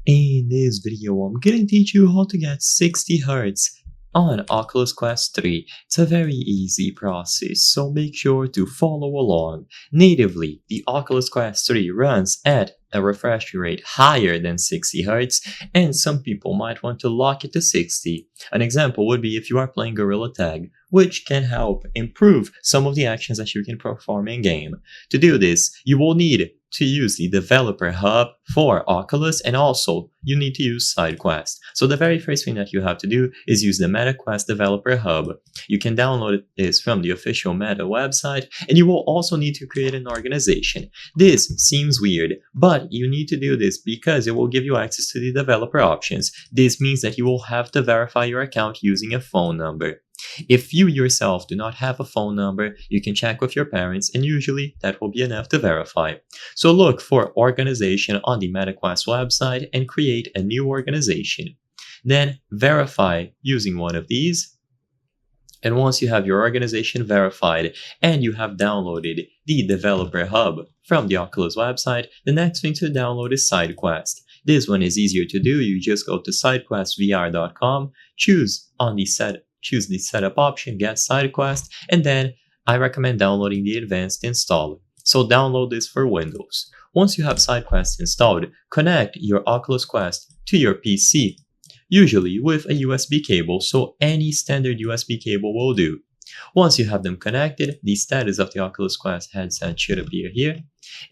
In this video, I'm gonna teach you how to get 60 Hz on Oculus Quest 3. It's a very easy process, so make sure to follow along. Natively, the Oculus Quest 3 runs at a refresh rate higher than 60 Hz, and some people might want to lock it to 60. An example would be if you are playing Gorilla Tag, which can help improve some of the actions that you can perform in-game. To do this, you will need to use the developer hub for Oculus, and also you need to use SideQuest. So the very first thing that you have to do is use the MetaQuest developer hub. You can download this from the official Meta website, and you will also need to create an organization. This seems weird, but you need to do this because it will give you access to the developer options. This means that you will have to verify your account using a phone number. If you yourself do not have a phone number, you can check with your parents, and usually that will be enough to verify. So look for organization on the MetaQuest website and create a new organization. Then verify using one of these. And once you have your organization verified and you have downloaded the developer hub from the Oculus website, the next thing to download is SideQuest. This one is easier to do. You just go to sidequestvr.com, choose the setup option, get SideQuest, and then I recommend downloading the advanced installer. So download this for Windows. Once you have SideQuest installed, connect your Oculus Quest to your PC, usually with a USB cable, so any standard USB cable will do. Once you have them connected, the status of the Oculus Quest headset should appear here.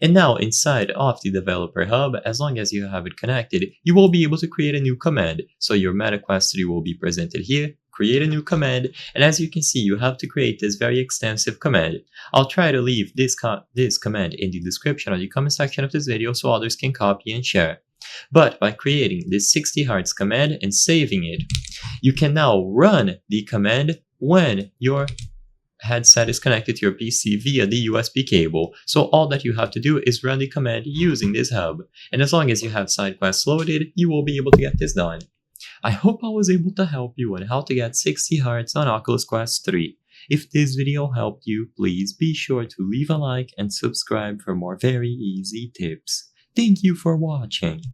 And now inside of the developer hub, as long as you have it connected, you will be able to create a new command. So your MetaQuest 3 will be presented here. Create a new command, and as you can see, you have to create this very extensive command. I'll try to leave this command in the description or the comment section of this video so others can copy and share. But by creating this 60 Hz command and saving it, you can now run the command when your headset is connected to your PC via the USB cable. So all that you have to do is run the command using this hub. And as long as you have SideQuest loaded, you will be able to get this done. I hope I was able to help you on how to get 60 Hz on Oculus Quest 3. If this video helped you, please be sure to leave a like and subscribe for more very easy tips. Thank you for watching.